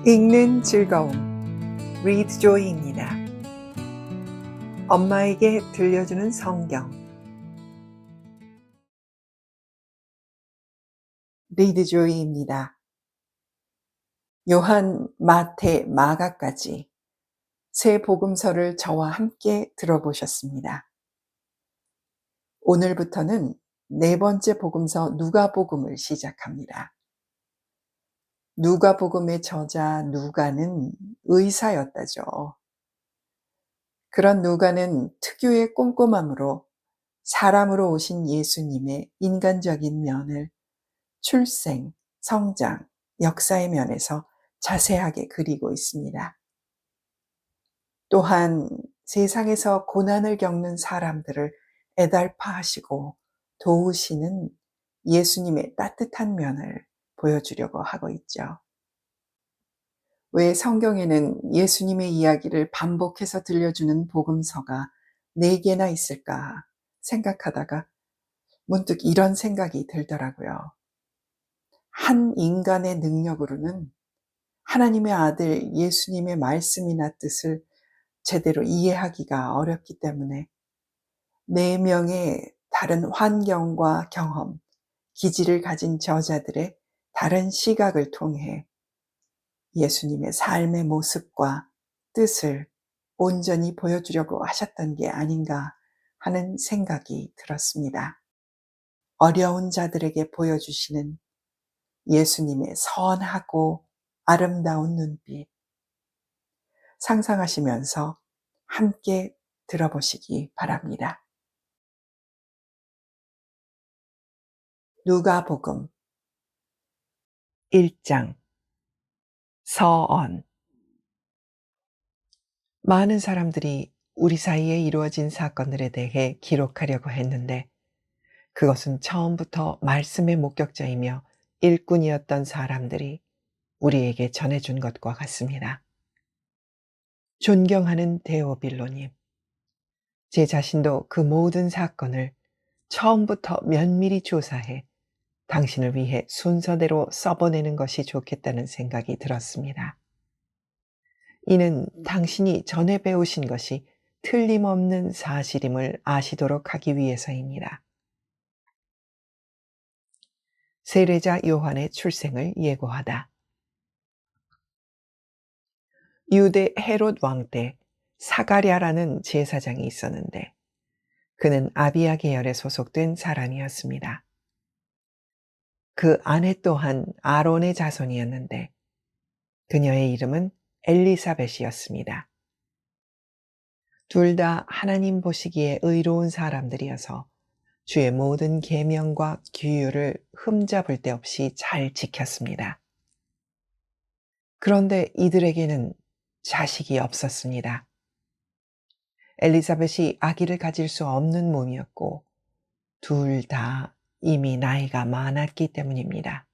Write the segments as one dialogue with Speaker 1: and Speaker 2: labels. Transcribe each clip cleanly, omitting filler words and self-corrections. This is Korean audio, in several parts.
Speaker 1: 읽는 즐거움, Read Joy입니다. 엄마에게 들려주는 성경, Read Joy입니다. 요한, 마태, 마가까지 세 복음서를 저와 함께 들어보셨습니다. 오늘부터는 네 번째 복음서 누가복음을 시작합니다. 누가복음의 저자 누가는 의사였다죠. 그런 누가는 특유의 꼼꼼함으로 사람으로 오신 예수님의 인간적인 면을 출생, 성장, 역사의 면에서 자세하게 그리고 있습니다. 또한 세상에서 고난을 겪는 사람들을 애달파하시고 도우시는 예수님의 따뜻한 면을 보여주려고 하고 있죠. 왜 성경에는 예수님의 이야기를 반복해서 들려주는 복음서가 4개나 있을까 생각하다가 문득 이런 생각이 들더라고요. 한 인간의 능력으로는 하나님의 아들 예수님의 말씀이나 뜻을 제대로 이해하기가 어렵기 때문에 4명의 다른 환경과 경험, 기질을 가진 저자들의 다른 시각을 통해 예수님의 삶의 모습과 뜻을 온전히 보여주려고 하셨던 게 아닌가 하는 생각이 들었습니다. 어려운 자들에게 보여주시는 예수님의 선하고 아름다운 눈빛, 상상하시면서 함께 들어보시기 바랍니다. 누가복음 1장 서언. 많은 사람들이 우리 사이에 이루어진 사건들에 대해 기록하려고 했는데 그것은 처음부터 말씀의 목격자이며 일꾼이었던 사람들이 우리에게 전해준 것과 같습니다. 존경하는 데오빌로님, 제 자신도 그 모든 사건을 처음부터 면밀히 조사해 당신을 위해 순서대로 써보내는 것이 좋겠다는 생각이 들었습니다. 이는 당신이 전에 배우신 것이 틀림없는 사실임을 아시도록 하기 위해서입니다. 세례자 요한의 출생을 예고하다. 유대 헤롯 왕 때 사가랴라는 제사장이 있었는데 그는 아비야 계열에 소속된 사람이었습니다. 그 아내 또한 아론의 자손이었는데 그녀의 이름은 엘리사벳이었습니다. 둘 다 하나님 보시기에 의로운 사람들이어서 주의 모든 계명과 규율을 흠잡을 데 없이 잘 지켰습니다. 그런데 이들에게는 자식이 없었습니다. 엘리사벳이 아기를 가질 수 없는 몸이었고 둘 다 이미 나이가 많았기 때문입니다.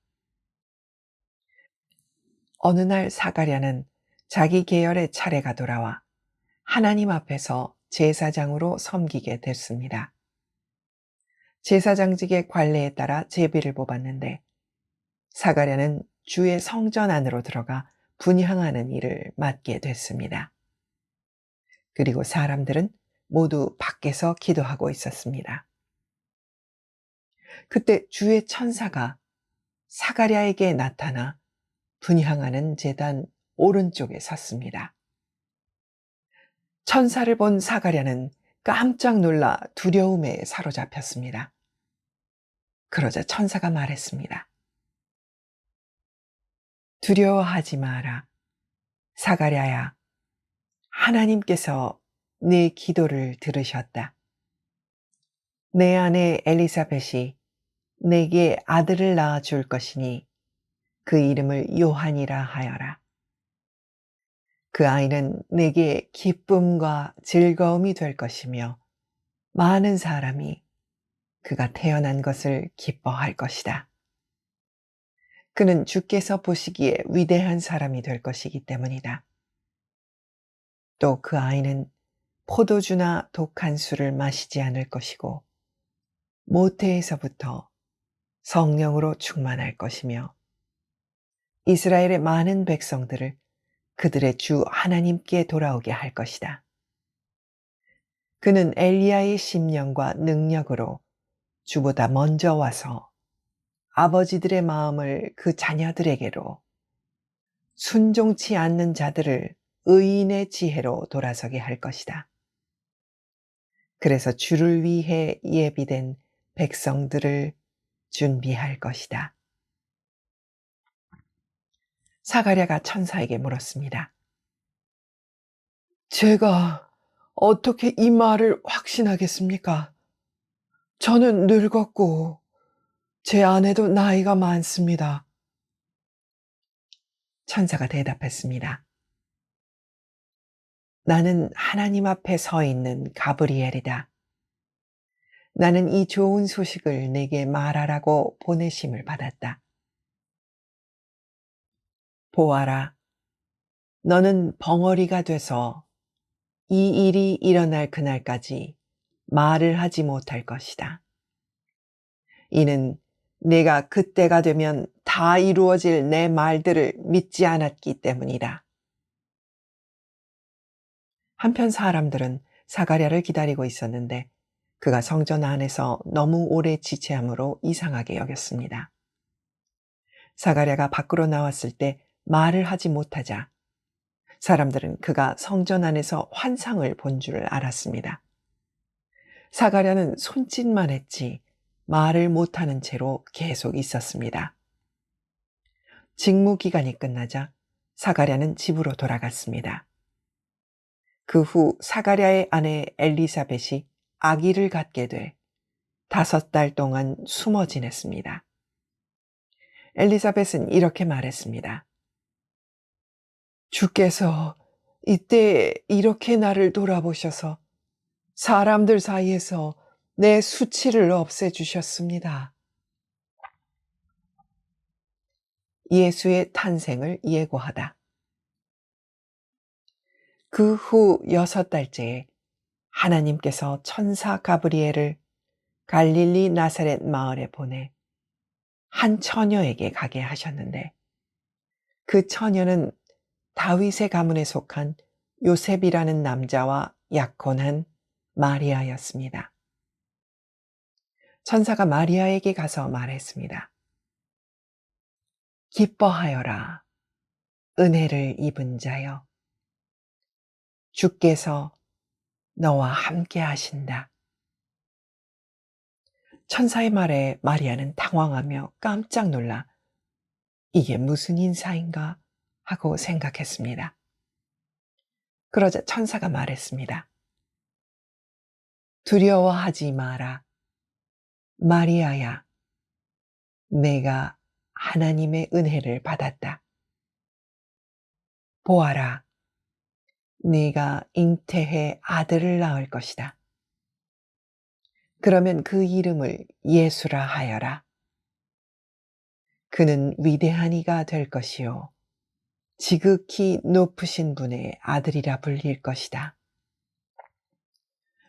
Speaker 1: 어느 날 사가랴는 자기 계열의 차례가 돌아와 하나님 앞에서 제사장으로 섬기게 됐습니다. 제사장직의 관례에 따라 제비를 뽑았는데 사가랴는 주의 성전 안으로 들어가 분향하는 일을 맡게 됐습니다. 그리고 사람들은 모두 밖에서 기도하고 있었습니다. 그때 주의 천사가 사가랴에게 나타나 분향하는 제단 오른쪽에 섰습니다. 천사를 본 사가랴는 깜짝 놀라 두려움에 사로잡혔습니다. 그러자 천사가 말했습니다. 두려워하지 마라. 사가랴야, 하나님께서 내 기도를 들으셨다. 내 아내 엘리사벳이 내게 아들을 낳아 줄 것이니 그 이름을 요한이라 하여라. 그 아이는 내게 기쁨과 즐거움이 될 것이며 많은 사람이 그가 태어난 것을 기뻐할 것이다. 그는 주께서 보시기에 위대한 사람이 될 것이기 때문이다. 또 그 아이는 포도주나 독한 술을 마시지 않을 것이고 모태에서부터 성령으로 충만할 것이며 이스라엘의 많은 백성들을 그들의 주 하나님께 돌아오게 할 것이다. 그는 엘리야의 심령과 능력으로 주보다 먼저 와서 아버지들의 마음을 그 자녀들에게로, 순종치 않는 자들을 의인의 지혜로 돌아서게 할 것이다. 그래서 주를 위해 예비된 백성들을 준비할 것이다. 사가랴가 천사에게 물었습니다. 제가 어떻게 이 말을 확신하겠습니까? 저는 늙었고 제 아내도 나이가 많습니다. 천사가 대답했습니다. 나는 하나님 앞에 서 있는 가브리엘이다. 나는 이 좋은 소식을 내게 말하라고 보내심을 받았다. 보아라, 너는 벙어리가 돼서 이 일이 일어날 그날까지 말을 하지 못할 것이다. 이는 내가 그때가 되면 다 이루어질 내 말들을 믿지 않았기 때문이다. 한편 사람들은 사가랴를 기다리고 있었는데 그가 성전 안에서 너무 오래 지체함으로 이상하게 여겼습니다. 사가랴가 밖으로 나왔을 때 말을 하지 못하자 사람들은 그가 성전 안에서 환상을 본 줄 알았습니다. 사가랴는 손짓만 했지 말을 못하는 채로 계속 있었습니다. 직무 기간이 끝나자 사가랴는 집으로 돌아갔습니다. 그 후 사가랴의 아내 엘리사벳이 아기를 갖게 돼 5달 동안 숨어 지냈습니다. 엘리사벳은 이렇게 말했습니다. 주께서 이때 이렇게 나를 돌아보셔서 사람들 사이에서 내 수치를 없애주셨습니다. 예수의 탄생을 예고하다. 그 후 6달째에 하나님께서 천사 가브리엘을 갈릴리 나사렛 마을에 보내 한 처녀에게 가게 하셨는데 그 처녀는 다윗의 가문에 속한 요셉이라는 남자와 약혼한 마리아였습니다. 천사가 마리아에게 가서 말했습니다. 기뻐하여라, 은혜를 입은 자여. 주께서 너와 함께 하신다. 천사의 말에 마리아는 당황하며 깜짝 놀라 이게 무슨 인사인가 하고 생각했습니다. 그러자 천사가 말했습니다. 두려워하지 마라. 마리아야, 내가 하나님의 은혜를 받았다. 보아라, 네가 잉태해 아들을 낳을 것이다. 그러면 그 이름을 예수라 하여라. 그는 위대한 이가 될 것이요 지극히 높으신 분의 아들이라 불릴 것이다.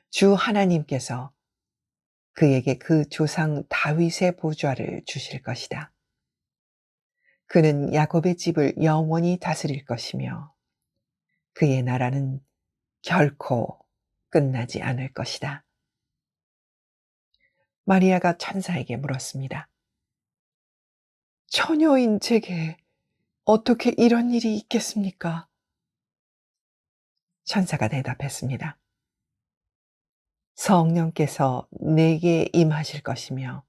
Speaker 1: 주 하나님께서 그에게 그 조상 다윗의 보좌를 주실 것이다. 그는 야곱의 집을 영원히 다스릴 것이며 그의 나라는 결코 끝나지 않을 것이다. 마리아가 천사에게 물었습니다. 처녀인 제게 어떻게 이런 일이 있겠습니까? 천사가 대답했습니다. 성령께서 내게 임하실 것이며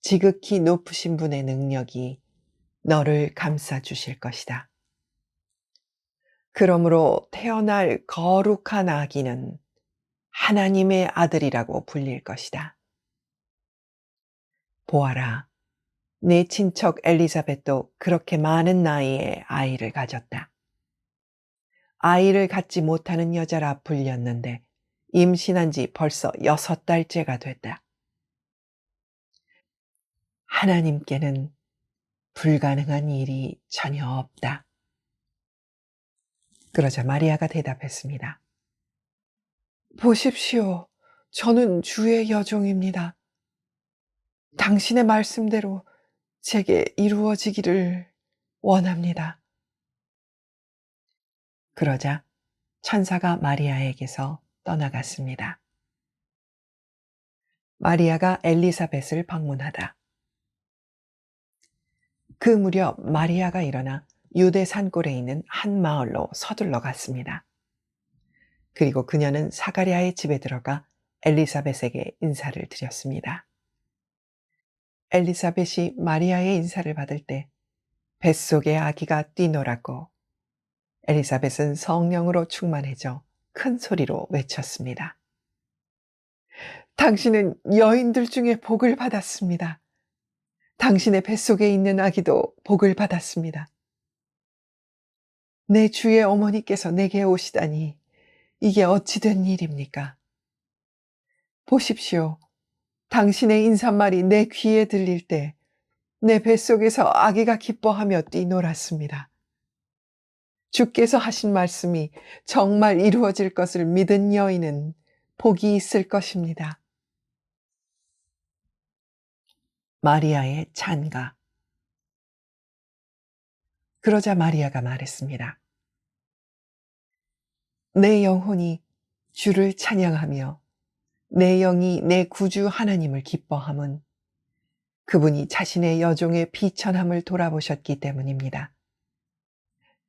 Speaker 1: 지극히 높으신 분의 능력이 너를 감싸 주실 것이다. 그러므로 태어날 거룩한 아기는 하나님의 아들이라고 불릴 것이다. 보아라, 내 친척 엘리사벳도 그렇게 많은 나이에 아이를 가졌다. 아이를 갖지 못하는 여자라 불렸는데 임신한 지 벌써 6달째가 됐다. 하나님께는 불가능한 일이 전혀 없다. 그러자 마리아가 대답했습니다. 보십시오. 저는 주의 여종입니다. 당신의 말씀대로 제게 이루어지기를 원합니다. 그러자 천사가 마리아에게서 떠나갔습니다. 마리아가 엘리사벳을 방문하다. 그 무렵 마리아가 일어나 유대 산골에 있는 한 마을로 서둘러 갔습니다. 그리고 그녀는 사가랴의 집에 들어가 엘리사벳에게 인사를 드렸습니다. 엘리사벳이 마리아의 인사를 받을 때 뱃속에 아기가 뛰놀았고 엘리사벳은 성령으로 충만해져 큰 소리로 외쳤습니다. 당신은 여인들 중에 복을 받았습니다. 당신의 뱃속에 있는 아기도 복을 받았습니다. 내 주의 어머니께서 내게 오시다니 이게 어찌 된 일입니까? 보십시오. 당신의 인사말이 내 귀에 들릴 때 내 뱃속에서 아기가 기뻐하며 뛰놀았습니다. 주께서 하신 말씀이 정말 이루어질 것을 믿은 여인은 복이 있을 것입니다. 마리아의 찬가. 그러자 마리아가 말했습니다. 내 영혼이 주를 찬양하며 내 영이 내 구주 하나님을 기뻐함은 그분이 자신의 여종의 비천함을 돌아보셨기 때문입니다.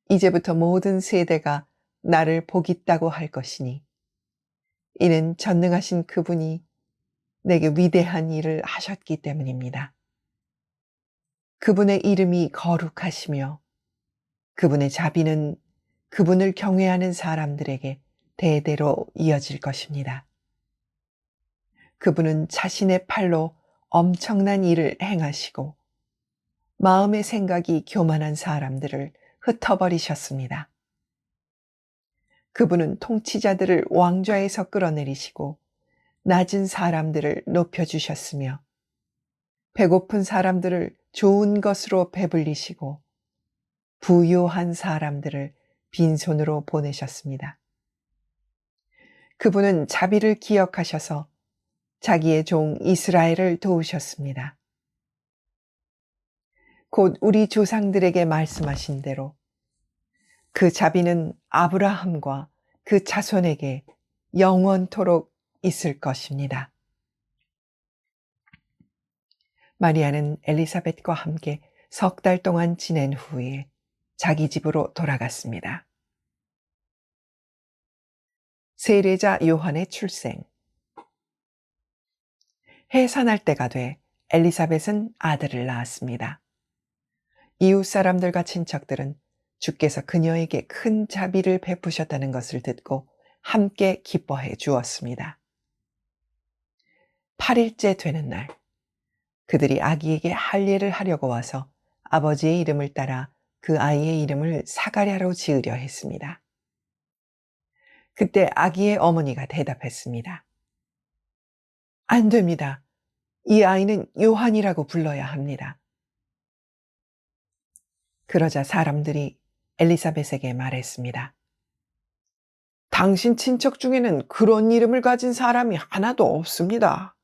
Speaker 1: 이제부터 모든 세대가 나를 복있다고 할 것이니 이는 전능하신 그분이 내게 위대한 일을 하셨기 때문입니다. 그분의 이름이 거룩하시며 그분의 자비는 그분을 경외하는 사람들에게 대대로 이어질 것입니다. 그분은 자신의 팔로 엄청난 일을 행하시고 마음의 생각이 교만한 사람들을 흩어버리셨습니다. 그분은 통치자들을 왕좌에서 끌어내리시고 낮은 사람들을 높여주셨으며 배고픈 사람들을 좋은 것으로 배불리시고 부유한 사람들을 빈손으로 보내셨습니다. 그분은 자비를 기억하셔서 자기의 종 이스라엘을 도우셨습니다. 곧 우리 조상들에게 말씀하신 대로 그 자비는 아브라함과 그 자손에게 영원토록 있을 것입니다. 마리아는 엘리사벳과 함께 석 달 동안 지낸 후에 자기 집으로 돌아갔습니다. 세례자 요한의 출생. 해산할 때가 돼 엘리사벳은 아들을 낳았습니다. 이웃 사람들과 친척들은 주께서 그녀에게 큰 자비를 베푸셨다는 것을 듣고 함께 기뻐해 주었습니다. 8일째 되는 날, 그들이 아기에게 할례를 하려고 와서 아버지의 이름을 따라 그 아이의 이름을 사가랴로 지으려 했습니다. 그때 아기의 어머니가 대답했습니다. 안 됩니다. 이 아이는 요한이라고 불러야 합니다. 그러자 사람들이 엘리사벳에게 말했습니다. 당신 친척 중에는 그런 이름을 가진 사람이 하나도 없습니다.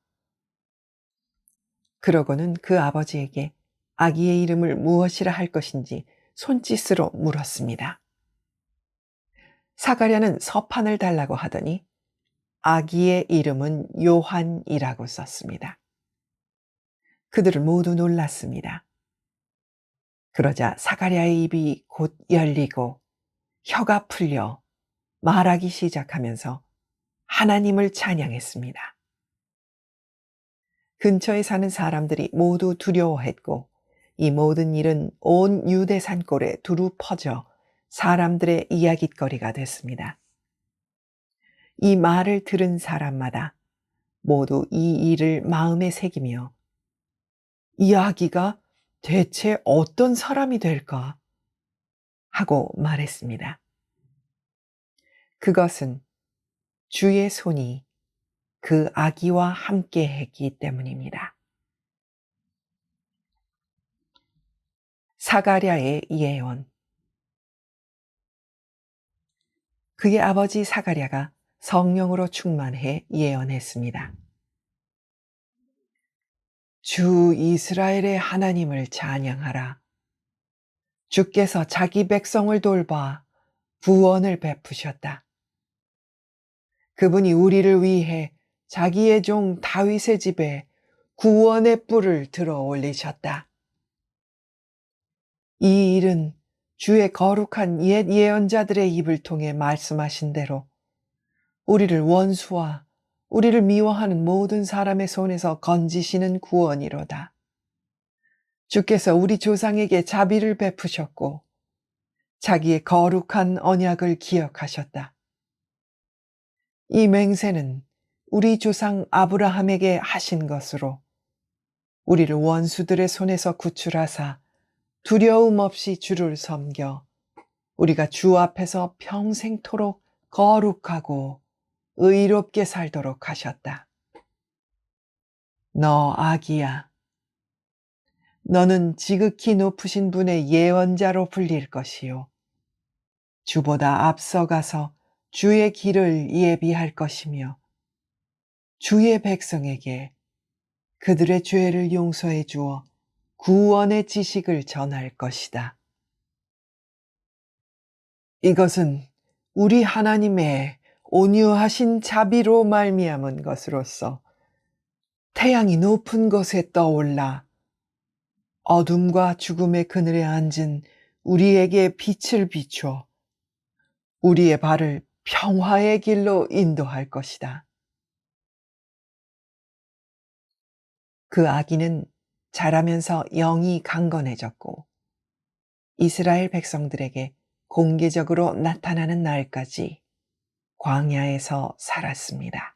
Speaker 1: 그러고는 그 아버지에게 아기의 이름을 무엇이라 할 것인지 손짓으로 물었습니다. 사가랴는 서판을 달라고 하더니 아기의 이름은 요한이라고 썼습니다. 그들을 모두 놀랐습니다. 그러자 사가랴의 입이 곧 열리고 혀가 풀려 말하기 시작하면서 하나님을 찬양했습니다. 근처에 사는 사람들이 모두 두려워했고 이 모든 일은 온 유대 산골에 두루 퍼져 사람들의 이야깃거리가 됐습니다. 이 말을 들은 사람마다 모두 이 일을 마음에 새기며 이 아기가 대체 어떤 사람이 될까 하고 말했습니다. 그것은 주의 손이 그 아기와 함께 했기 때문입니다. 사가랴의 예언. 그의 아버지 사가랴가 성령으로 충만해 예언했습니다. 주 이스라엘의 하나님을 찬양하라. 주께서 자기 백성을 돌봐 구원을 베푸셨다. 그분이 우리를 위해 자기의 종 다윗의 집에 구원의 뿔을 들어 올리셨다. 이 일은 주의 거룩한 옛 예언자들의 입을 통해 말씀하신 대로 우리를 원수와 우리를 미워하는 모든 사람의 손에서 건지시는 구원이로다. 주께서 우리 조상에게 자비를 베푸셨고 자기의 거룩한 언약을 기억하셨다. 이 맹세는 우리 조상 아브라함에게 하신 것으로 우리를 원수들의 손에서 구출하사 두려움 없이 주를 섬겨 우리가 주 앞에서 평생토록 거룩하고 의롭게 살도록 하셨다. 너 아기야, 너는 지극히 높으신 분의 예언자로 불릴 것이요 주보다 앞서가서 주의 길을 예비할 것이며 주의 백성에게 그들의 죄를 용서해 주어 구원의 지식을 전할 것이다. 이것은 우리 하나님의 온유하신 자비로 말미암은 것으로서 태양이 높은 곳에 떠올라 어둠과 죽음의 그늘에 앉은 우리에게 빛을 비춰 우리의 발을 평화의 길로 인도할 것이다. 그 아기는 자라면서 영이 강건해졌고 이스라엘 백성들에게 공개적으로 나타나는 날까지 광야에서 살았습니다.